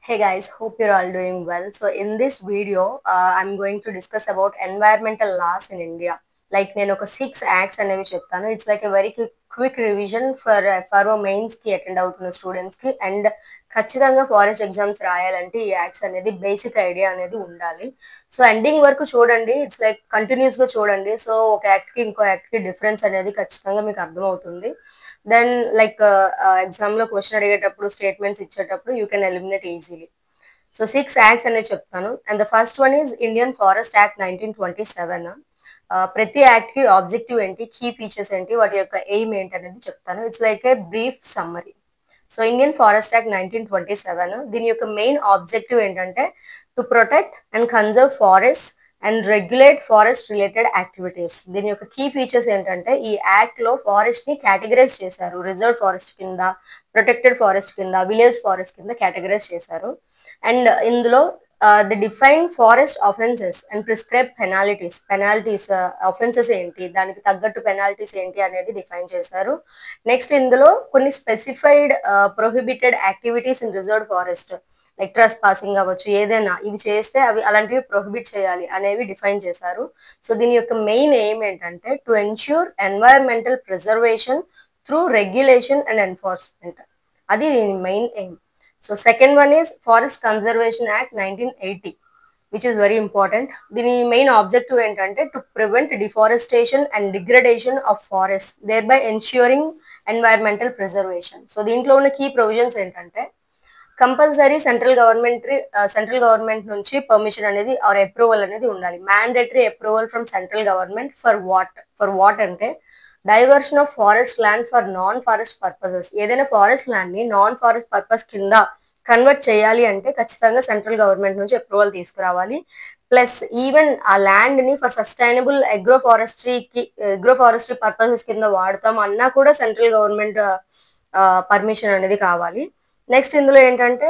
Hey guys, hope you're all doing well. So in this video, I'm going to discuss about environmental laws in India. Like నేను ఒక 6 acts అనేవి చెప్తాను. It's like a very quick revision for mains కి attend అవుతున్న students కి and ఖచ్చితంగా forest exams రాయాలంటే ఈ యాక్ట్స్ అనేది బేసిక్ ఐడియా అనేది ఉండాలి. సో ఎండింగ్ వరకు చూడండి. ఇట్స్ లైక్ కంటిన్యూస్ గా చూడండి. సో ఒక యాక్ట్ కి ఇంకో యాక్ట్ కి డిఫరెన్స్ అనేది ఖచ్చితంగా మీకు అర్థమవుతుంది. దెన్ లైక్ ఎగ్జామ్ లో క్వశ్చన్ అడిగేటప్పుడు స్టేట్మెంట్స్ ఇచ్చేటప్పుడు you can eliminate easily. So 6 acts అనేది చెప్తాను. And the first one is Indian forest act 1927. ప్రతి యాక్ట్ కి ఆబ్జెక్టివ్ ఏంటి, కీ ఫీచర్స్ ఏంటి, వాటి యొక్క ఎయిమ్ ఏంటి అనేది చెప్తాను. It's like a brief summary. So Indian forest act 1927 దీని యొక్క మెయిన్ ఆబ్జెక్టివ్ ఏంటంటే to protect and conserve forest and regulate forest related activities. దీని యొక్క కీ ఫీచర్స్ ఏంటంటే ఈ యాక్ట్ లో ఫారెస్ట్ ని కేటగరైజ్ చేశారు. రిజర్వ్ ఫారెస్ట్ కింద, ప్రొటెక్టెడ్ ఫారెస్ట్ కింద, విలేజ్ ఫారెస్ట్ కింద కేటగరైజ్ చేశారు. అండ్ ఇందులో the define forest offences and prescribe penalties offences ఏంటి, దానికి తగ్గట్టు పెనాల్టీస్ ఏంటి అనేది డిఫైన్ చేశారు. నెక్స్ట్ ఇందులో కొన్ని specified prohibited activities in reserved forest like trespassing అవ్వచ్చు, ఏదైనా ఇవి చేస్తే అవి అలాంటివి ప్రొహిబిట్ చేయాలి అనేవి డిఫైన్ చేశారు. సో దీని యొక్క మెయిన్ ఎయిమ్ ఏంటంటే to ensure environmental preservation through regulation and enforcement. అది దీని main aim. So second one is forest conservation act 1980 which is very important. దీని మెయిన్ ఆబ్జెక్టివ్ ఏంటంటే to prevent deforestation and degradation of forest thereby ensuring environmental preservation. So దీంట్లో ఉన్న key provisions ఏంటంటే compulsory central government నుంచి permission అనేది or approval అనేది ఉండాలి. Mandatory approval from central government for what అంటే diversion of forest land for non forest purposes. ఏదైనా forest land ని నాన్ ఫారెస్ట్ పర్పస్ కింద కన్వర్ట్ చేయాలి అంటే ఖచ్చితంగా సెంట్రల్ గవర్నమెంట్ నుంచి అప్రూవల్ తీసుకురావాలి. ప్లస్ ఈవెన్ ఆ ల్యాండ్ ని ఫర్ సస్టైనబుల్ అగ్రోఫారెస్ట్రీ పర్పసెస్ కింద వాడతాం అన్నా కూడా సెంట్రల్ గవర్నమెంట్ పర్మిషన్ అనేది కావాలి. నెక్స్ట్ ఇందులో ఏంటంటే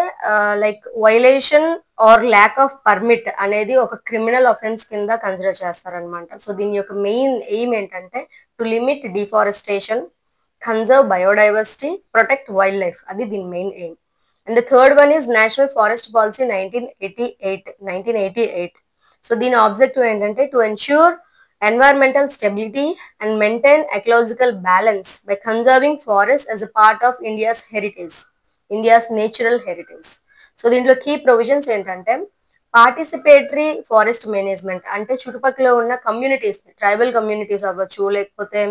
like violation or lack of permit అనేది ఒక క్రిమినల్ అఫెన్స్ కింద కన్సిడర్ చేస్తారనమాట. సో దీని యొక్క మెయిన్ ఎయిమ్ ఏంటంటే to limit deforestation, conserve biodiversity, protect wild life. అది దీని main aim. And the third one is national forest policy 1988. So దీని ఆబ్జెక్టివ్ ఏంటంటే to ensure environmental stability and maintain ecological balance by conserving forests as a part of India's natural heritage. So దీంట్లో key provisions ఏంటంటే participatory forest management అంటే చుట్టుపక్కల ఉన్న communities, tribal communities అవ్వచ్చు, లేకపోతే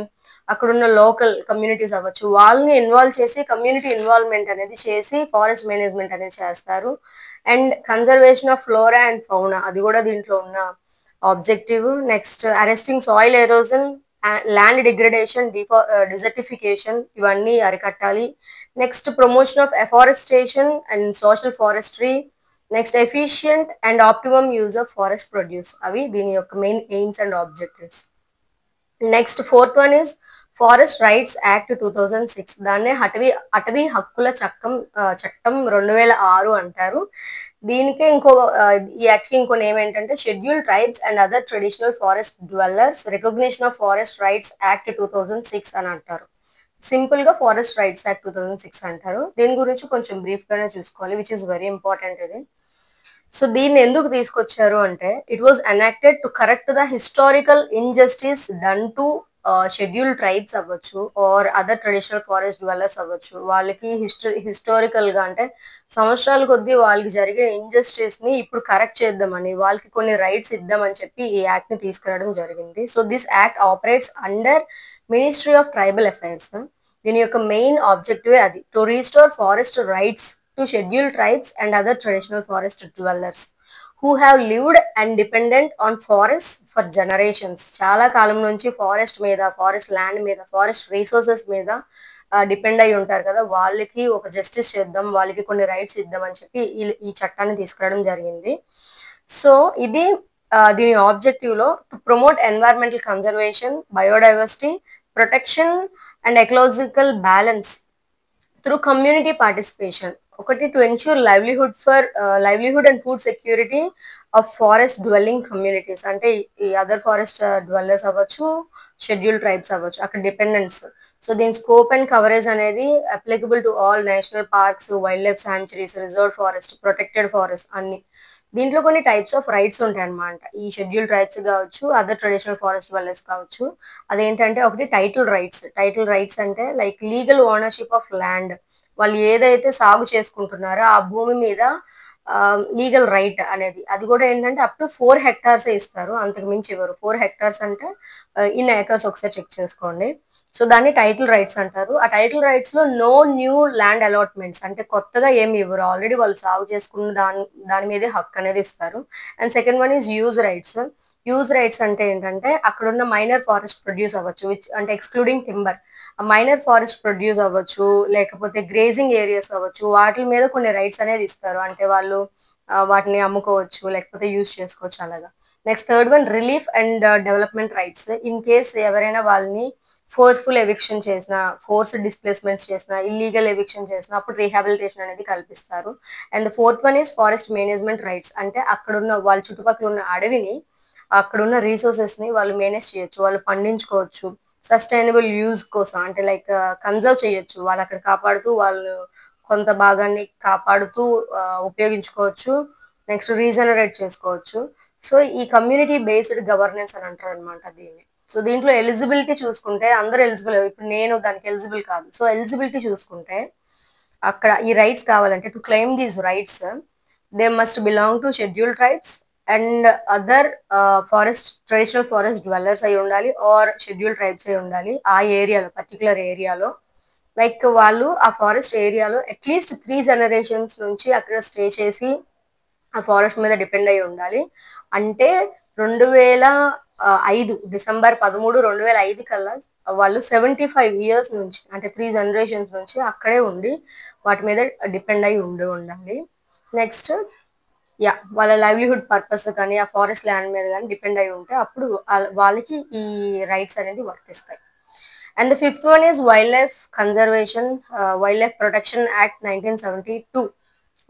అక్కడున్న లోకల్ కమ్యూనిటీస్ అవ్వచ్చు, వాళ్ళని ఇన్వాల్వ్ చేసి కమ్యూనిటీ ఇన్వాల్వ్మెంట్ అనేది చేసి ఫారెస్ట్ మేనేజ్మెంట్ అనేది చేస్తారు. And conservation of flora and fauna అది కూడా దీంట్లో ఉన్న objective. Next arresting soil erosion, land degradation, desertification ఇవన్నీ అరికట్టాలి. Next promotion of afforestation and social forestry. Next efficient and optimum use of forest produce. అవి దీని యొక్క main aims and objectives. Next fourth one is forest rights act 2006. దాన్నే అటవీ హక్కుల చట్టం 2006 అంటారు. దీనికే ఈ యాక్ట్ కి ఇంకో నేమ్ ఏంటంటే schedule tribes and other traditional forest dwellers recognition of forest rights act 2006 అని అంటారు. సింపుల్ గా ఫారెస్ట్ రైట్స్ యాక్ట్ 2006 అంటారు. దీని గురించి కొంచెం బ్రీఫ్ గానే చూసుకోవాలి, విచ్ ఇస్ వెరీ ఇంపార్టెంట్ ఇది. సో దీన్ని ఎందుకు తీసుకొచ్చారు అంటే it was enacted to correct the historical injustice done to schedule tribes అవ్వచ్చు or other traditional forest dwellers అవ్వచ్చు. వాళ్ళకి హిస్టారికల్ గా అంటే సంవత్సరాల కొద్దీ వాళ్ళకి జరిగే ఇంజస్టిస్ ని ఇప్పుడు కరెక్ట్ చేద్దామని, వాళ్ళకి కొన్ని రైట్స్ ఇద్దామని చెప్పి ఈ యాక్ట్ ని తీసుకురావడం జరిగింది. So this act operates under ministry of tribal affairs. దీని యొక్క మెయిన్ ఆబ్జెక్టివ్ అది to restore forest rights to scheduled tribes and other traditional forest dwellers who have lived and dependent on forests for generations. చాలా కాలం నుంచి forest మీద, forest land మీద, forest resources మీద depend అయి ఉంటారు కదా, వాళ్ళకి ఒక జస్టిస్ చేద్దాం, వాళ్ళకి కొన్ని రైట్స్ ఇద్దాం అని చెప్పి ఈ చట్టాన్ని తీసుకురావడం జరిగింది. సో ఇది దీని ఆబ్జెక్టివ్ లో to promote environmental conservation, biodiversity, protection and ecological balance through community participation ఒకటి to ensure livelihood and food security of forest dwelling communities, అంటే ఈ అదర్ ఫారెస్ట్ డ్వెల్లర్స్ అవ్వచ్చు, షెడ్యూల్ ట్రైబ్స్ అవ్వచ్చు, అక్కడ డిపెండెన్స్. సో దీని స్కోప్ అండ్ కవరేజ్ అనేది applicable to all national parks, wildlife sanctuaries, reserve forest, protected forest అన్ని. దీంట్లో కొన్ని టైప్స్ ఆఫ్ రైట్స్ ఉంటాయి అన్నమాట. ఈ షెడ్యూల్ ట్రైబ్స్ కావచ్చు, అదర్ ట్రెడిషనల్ ఫారెస్ట్ డ్వెల్లర్స్ కావచ్చు. అదేంటంటే ఒకటి టైటిల్ రైట్స్ అంటే like legal ownership of land. వాళ్ళు ఏదైతే సాగు చేసుకుంటున్నారో ఆ భూమి మీద లీగల్ రైట్ అనేది, అది కూడా ఏంటంటే అప్ టు 4 హెక్టార్స్ ఇస్తారు, అంతకు మించి ఇవ్వరు. 4 హెక్టార్స్ అంటే ఇన్ ఏకర్స్ ఒకసారి చెక్ చేసుకోండి. సో దాన్ని టైటిల్ రైట్స్ అంటారు. ఆ టైటిల్ రైట్స్ లో నో న్యూ ల్యాండ్ అలాట్మెంట్స్, అంటే కొత్తగా ఏమి ఇవ్వరు, ఆల్రెడీ వాళ్ళు సాగు చేసుకున్న దాని మీదే హక్కు అనేది ఇస్తారు. And second one is use rights అంటే ఏంటంటే అక్కడ ఉన్న మైనర్ ఫారెస్ట్ ప్రొడ్యూస్ అవ్వచ్చు, విచ్ అంటే excluding timber. Minor forest produce అవ్వచ్చు, లేకపోతే గ్రేజింగ్ ఏరియాస్ అవ్వచ్చు, వాటి మీద కొన్ని రైట్స్ అనేది ఇస్తారు. అంటే వాళ్ళు వాటిని అమ్ముకోవచ్చు, లేకపోతే యూజ్ చేసుకోవచ్చు అలాగా. Next third one relief and development rights. In case ఎవరైనా వాళ్ళని ఫోర్స్ఫుల్ ఎవిక్షన్ చేసిన, ఫోర్స్ డిస్ప్లేస్మెంట్స్ చేసిన, ఇల్లీగల్ ఎవిక్షన్ చేసిన, అప్పుడు రీహాబిలిటేషన్ అనేది కల్పిస్తారు. And fourth one is forest management rights. అంటే అక్కడున్న వాళ్ళ చుట్టుపక్కల ఉన్న అడవిని, అక్కడున్న రీసోర్సెస్ ని వాళ్ళు మేనేజ్ చేయొచ్చు, వాళ్ళు పండించుకోవచ్చు, సస్టైనబుల్ యూజ్ కోసం, అంటే లైక్ కన్జర్వ్ చేయొచ్చు. వాళ్ళు అక్కడ కాపాడుతూ, వాళ్ళు కొంత భాగాన్ని కాపాడుతూ ఉపయోగించుకోవచ్చు. నెక్స్ట్ రీజనరేట్ చేసుకోవచ్చు. సో ఈ కమ్యూనిటీ బేస్డ్ గవర్నెన్స్ అని అంటారు అనమాట దీన్ని. సో దీంట్లో ఎలిజిబిలిటీ చూసుకుంటే అందరు ఎలిజిబుల్, ఇప్పుడు నేను దానికి ఎలిజిబుల్ కాదు. సో ఎలిజిబిలిటీ చూసుకుంటే అక్కడ ఈ రైట్స్ కావాలంటే to claim these rights they must belong to schedule tribes and other traditional forest dwellers అయి ఉండాలి, ఆర్ షెడ్యూల్ ట్రైబ్స్ అయి ఉండాలి ఆ ఏరియాలో, పర్టికులర్ ఏరియాలో. లైక్ వాళ్ళు ఆ ఫారెస్ట్ ఏరియాలో అట్లీస్ట్ 3 జనరేషన్స్ నుంచి అక్కడ స్టే చేసి ఆ ఫారెస్ట్ మీద డిపెండ్ అయి ఉండాలి. అంటే 2005 డిసెంబర్ 13, 2005 కల్లా వాళ్ళు 75 years నుంచి, అంటే 3 generations నుంచి అక్కడే ఉండి వాటి మీద డిపెండ్ అయి ఉండాలి. నెక్స్ట్ వాళ్ళ లైవ్లీహుడ్ పర్పస్ కానీ ఆ ఫారెస్ట్ ల్యాండ్ మీద కానీ డిపెండ్ అయి ఉంటే అప్పుడు వాళ్ళకి ఈ రైట్స్ అనేది వర్తిస్తాయి. And the fifth one is wild life protection act 1972.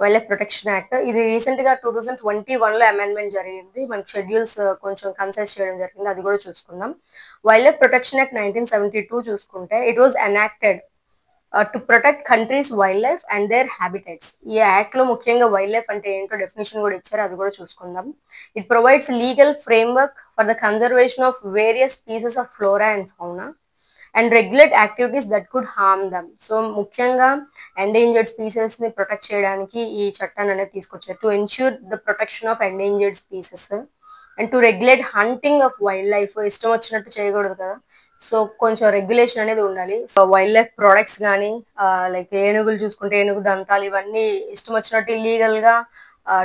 Wild life protection act ఇది రీసెంట్ గా 2021 లో అమెండ్మెంట్ జరిగింది. మనకి షెడ్యూల్స్ కొంచెం కన్సైజ్ చేయడం జరిగింది, అది కూడా చూసుకుందాం. వైల్డ్ లైఫ్ ప్రొటెక్షన్ యాక్ట్ 1972 చూసుకుంటే it was enacted to protect country's wild life and their habitats. ఈ యాక్ట్ లో ముఖ్యంగా వైల్డ్ లైఫ్ అంటే ఏంటో డెఫినేషన్ కూడా ఇచ్చారు, అది కూడా చూసుకుందాం. It provides legal framework for the conservation of various species of flora and fauna and regulate activities that could harm them. So ముఖ్యంగా ఎండేంజర్డ్ స్పీసెస్ ని ప్రొటెక్ట్ చేయడానికి ఈ చట్టాన్ని అనేది తీసుకొచ్చారు. To ensure the protection of endangered species and to regulate hunting of wild life. ఇష్టం వచ్చినట్టు చేయకూడదు కదా, సో కొంచెం రెగ్యులేషన్ అనేది ఉండాలి. సో వైల్డ్ లైఫ్ ప్రొడక్ట్స్ కానీ లైక్ ఏనుగులు చూసుకుంటే ఏనుగు దంతాలు ఇవన్నీ ఇష్టం వచ్చినట్టు ఇల్లీగల్ గా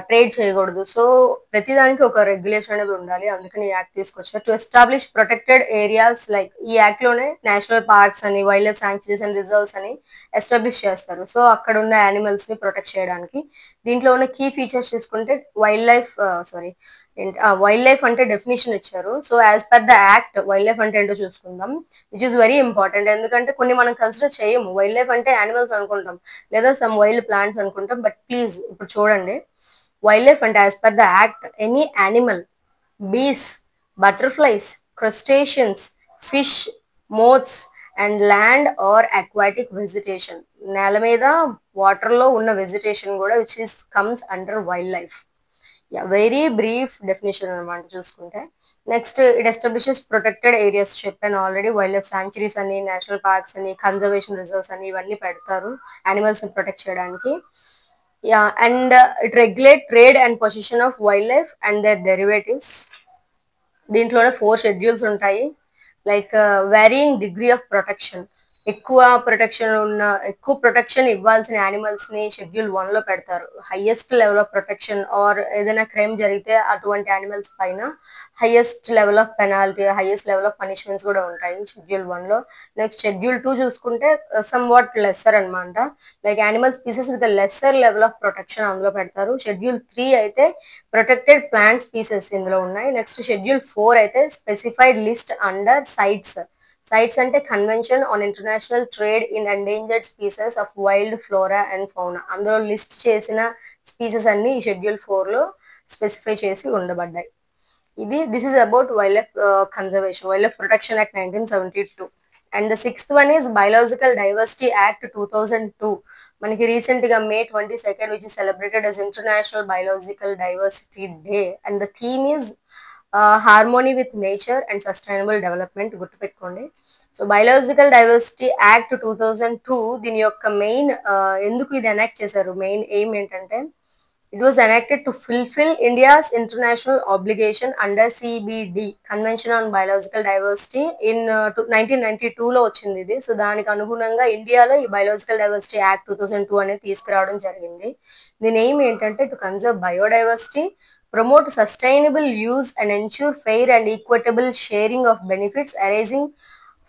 ట్రేడ్ చేయకూడదు. సో ప్రతిదానికి ఒక రెగ్యులేషన్ అనేది ఉండాలి, అందుకని ఈ యాక్ట్ తీసుకొచ్చారు. To establish protected areas, like ఈ యాక్ట్ లోనే నేషనల్ పార్క్స్ అని, wild life sanctuaries and reserves అని ఎస్టాబ్లిష్ చేస్తారు. సో అక్కడ ఉన్న యానిమల్స్ ని ప్రొటెక్ట్ చేయడానికి. దీంట్లో ఉన్న కీ ఫీచర్స్ చూసుకుంటే వైల్డ్ లైఫ్ అంటే డెఫినేషన్ ఇచ్చారు. So as per the act wild life అంటే ఏంటో చూసుకుందాం, విచ్ ఇస్ వెరీ ఇంపార్టెంట్. ఎందుకంటే కొన్ని మనం కన్సిడర్ చేయము, వైల్డ్ లైఫ్ అంటే యానిమల్స్ అనుకుంటాం, లేదా సమ్ వైల్డ్ ప్లాంట్స్ అనుకుంటాం. బట్ ప్లీజ్ ఇప్పుడు చూడండి, వైల్డ్ లైఫ్ అంటే as per the act any animal, bees, butterflies, crustaceans, fish, moths and land or aquatic vegetation, నేల మీద వాటర్ లో ఉన్న వెజిటేషన్ కూడా which is comes under wildlife. Very brief definition అనమాట చూసుకుంటే. Next it establishes protected areas, చెప్పాను already, wildlife sanctuaries అని, national parks అని, కన్జర్వేషన్ రిజర్వ్స్ అని ఇవన్నీ పెడతారు యానిమల్స్ ని ప్రొటెక్ట్ చేయడానికి. And it regulate trade and possession of wild life and their derivatives. దీంట్లోనే 4 షెడ్యూల్స్ ఉంటాయి, like varying degree of protection. ఎక్కువ ప్రొటెక్షన్ ఇవ్వాల్సిన యానిమల్స్ ని షెడ్యూల్ 1 లో పెడతారు. Highest level of protection or ఏదైనా క్రైమ్ జరిగితే అటువంటి యానిమల్స్ పైన highest level of penalty, highest level of punishments కూడా ఉంటాయి షెడ్యూల్ 1 లో. నెక్స్ట్ షెడ్యూల్ 2 చూసుకుంటే సమ్ వాట్ లెస్సర్ అనమాట, like animal species with lesser level of protection అందులో పెడతారు. షెడ్యూల్ 3 అయితే ప్రొటెక్టెడ్ ప్లాంట్ స్పీసెస్ ఇందులో ఉన్నాయి. నెక్స్ట్ షెడ్యూల్ 4 అయితే specified list under CITES. CITES అంటే convention on international trade in endangered species of wild flora and fauna. అందులో list చేసిన species అన్ని ఈ షెడ్యూల్ 4లో స్పెసిఫై చేసి ఉండబడ్డాయి. This is about wildlife conservation, wildlife protection act 1972. And the sixth one is biological diversity act 2002. మనకి రీసెంట్ గా May 22 which is celebrated as international biological diversity day. And the theme is harmony with nature and sustainable development. గుర్తుపెట్టుకోండి. So biological diversity act 2002 దీని యొక్క main ఎందుకు ఇది enact చేశారు, main aim ఏంటంటే, it was enacted to fulfill India's international obligation under CBD, Convention on Biological Diversity, in 1992లో వచ్చింది ఇది. So దానికి అనుగుణంగా ఇండియాలో ఈ బయోలాజికల్ డైవర్సిటీ యాక్ట్ 2002 అనేది తీసుకురావడం జరిగింది. దీని ఎయిమ్ ఏంటంటే to conserve biodiversity, promote sustainable use and ensure fair and equitable sharing of benefits arising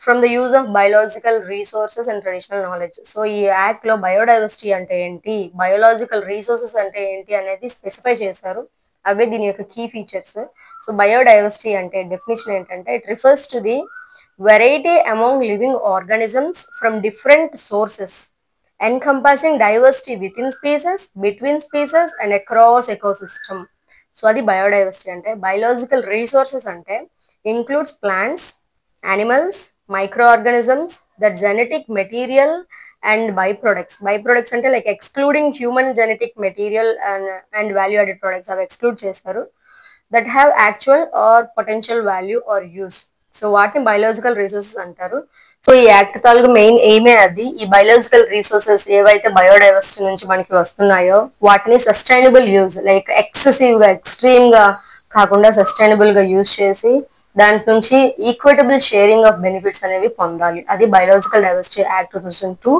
from the use of biological resources and traditional knowledge. So ఈ యాక్ట్ లో బయోడైవర్సిటీ అంటే ఏంటి, biological resources అంటే ఏంటి అనేది స్పెసిఫై చేశారు. అవే దీని యొక్క కీ ఫీచర్స్. సో బయోడైవర్సిటీ అంటే డెఫినేషన్ ఏంటంటే, it refers to the variety among living organisms from different sources encompassing diversity within species, between species and across ecosystem. So అది బయోడైవర్సిటీ అంటే. బయోలాజికల్ రీసోర్సెస్ అంటే includes plants, animals, microorganisms, that genetic material and byproducts. Byproducts అంటే like excluding human genetic material and value added products అవి exclude చేస్తారు, that have actual or potential value or use. So వాటిని biological resources అంటారు. So ఈ act తాలూకు main ఎయిమే అది. ఈ biological resources ఏవైతే బయోడైవర్సిటీ నుంచి మనకి వస్తున్నాయో వాటిని సస్టైనబుల్ యూజ్, లైక్ ఎక్సెసివ్ గా ఎక్స్ట్రీమ్ గా కాకుండా సస్టైనబుల్ గా యూజ్ చేసి దాని నుంచి ఈక్విటబుల్ షేరింగ్ ఆఫ్ బెనిఫిట్స్ అనేవి పొందాలి. అది బయోలాజికల్ డైవర్సిటీ యాక్ట్ 2002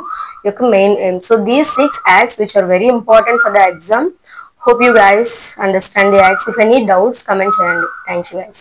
యొక్క main aim. So these 6 acts which are very important for the exam. Hope you guys understand the acts. If any doubts, comment చేయండి. Thank you guys.